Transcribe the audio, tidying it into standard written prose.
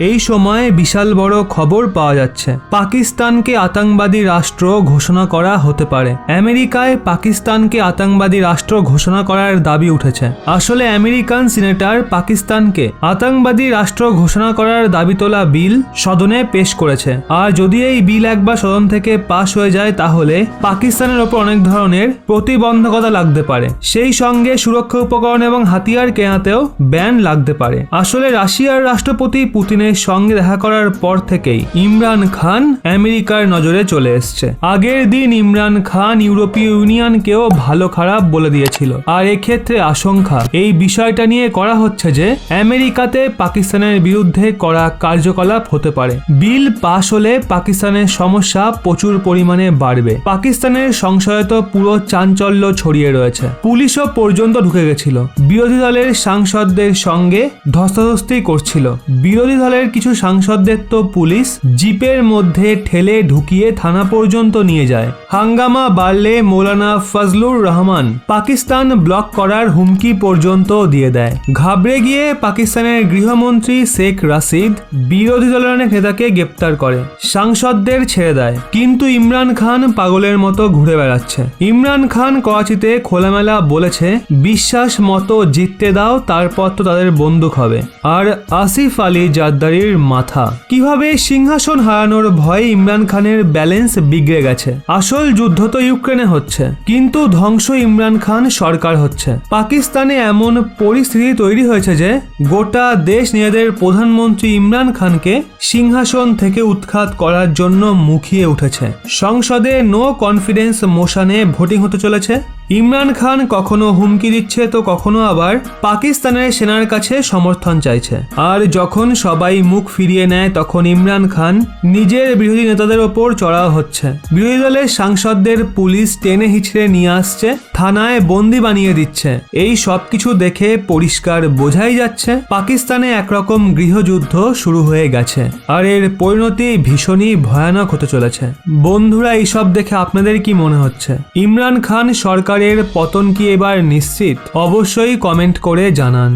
এই সময় বিশাল বড় খবর পাওয়া যাচ্ছে, পাকিস্তানকে আতঙ্কবাদী রাষ্ট্র ঘোষণা করা হতে পারে। আমেরিকায় পাকিস্তানকে আতঙ্কবাদী রাষ্ট্র ঘোষণা করার দাবি উঠেছে। আসলে আমেরিকান সিনেটর পাকিস্তানকে আতঙ্কবাদী রাষ্ট্র ঘোষণা করার দাবি তোলা বিল সদনে পেশ করেছে। আর যদি এই বিল একবার সদন থেকে পাশ হয়ে যায় তাহলে পাকিস্তানের ওপর অনেক ধরনের প্রতিবন্ধকতা লাগতে পারে, সেই সঙ্গে সুরক্ষা উপকরণ এবং হাতিয়ার কেনাতেও ব্যান লাগতে পারে। আসলে রাশিয়ার রাষ্ট্রপতি পুতিনের সঙ্গে দেখা করার পর থেকেই ইমরান খান আমেরিকার নজরে চলে এসছে। আগের দিন ইমরান খান ইউরোপীয় ইউনিয়নকেও ভালো খারাপ বলে দিয়েছিল। আর এক্ষেত্রে আশঙ্কা এই বিষয়টা নিয়ে করা হচ্ছে যে আমেরিকাতে পাকিস্তানের বিরুদ্ধে করা কার্যকলাপ হতে পারে। বিল পাশ হলে পাকিস্তানের সমস্যা প্রচুর পরিমাণে বাড়বে। পাকিস্তানের সংসদে তো পুরো চাঞ্চল্য ছড়িয়ে রয়েছে, পুলিশও পর্যন্ত ঢুকে গেছিল, বিরোধী দলের সাংসদদের সঙ্গে ধস্তাধস্তি করছিল। বিরোধী দলের কিছু সাংসদদের তো পুলিশ জিপের মধ্যে ঠেলে ঢুকিয়ে থানা পর্যন্ত নিয়ে যায়। হাঙ্গামা বাড়লে মৌলানা ফজলুর রহমান পাকিস্তান ব্লক করার হুমকি পর্যন্ত দিয়ে দেয়। ঘাবড়ে গিয়ে পাকিস্তানের গৃহমন্ত্রী শেখ রাশিদ বিরোধী দলের অনেক নেতাকে গ্রেপ্তার করে, সাংসদদের ছেড়ে দেয়। কিন্তু ইমরান খান পাগলের মতো ঘুরে বেড়াচ্ছে। ইমরান খান করাচিতে খোলামেলা বলেছে, বিশ্বাস মতো জিততে দাও, তারপর তো তাদের বন্দুক হবে। আর আসিফ আলী জারদারির মাথা কিভাবে সিংহাসন হারানোর ভয়ে ইমরান খানের ব্যালেন্স বিগড়ে গেছে। আসল যুদ্ধ তো ইউক্রেনে হচ্ছে, কিন্তু ধ্বংস ইমরান খান সরকার হচ্ছে। পাকিস্তানে এমন পরিস্থিতি তৈরি হয়েছে যে গোটা দেশ নিজেদের প্রধানমন্ত্রী ইমরান খানকে সিংহাসন থেকে উৎখাত করার জন্য মুখিয়ে উঠেছে। সংসদে নো কনফিডেন্স মোশনে ভোটিং হতে চলেছে। ইমরান খান কখনো হুমকি দিচ্ছে তো কখনো আবার পাকিস্তানের সেনার কাছে সমর্থন চাইছে। আর যখন সবাই মুখ ফিরিয়ে নেয় তখন ইমরান খান নিজের বিরোধী নেতাদের ওপর চড়াও হচ্ছে। বিরোধী দলের সাংসদদের পুলিশ টেনে হিচড়ে নিয়ে আসছে, থানায় বন্দি বানিয়ে দিচ্ছে। এই সব কিছু দেখে পরিষ্কার বোঝাই যাচ্ছে পাকিস্তানে একরকম গৃহযুদ্ধ শুরু হয়ে গেছে। আর এর পরিণতি ভীষণই ভয়ানক হতে চলেছে। বন্ধুরা, এইসব দেখে আপনাদের কি মনে হচ্ছে? ইমরান খান সরকারের পতন কি এবার নিশ্চিত? অবশ্যই কমেন্ট করে জানান।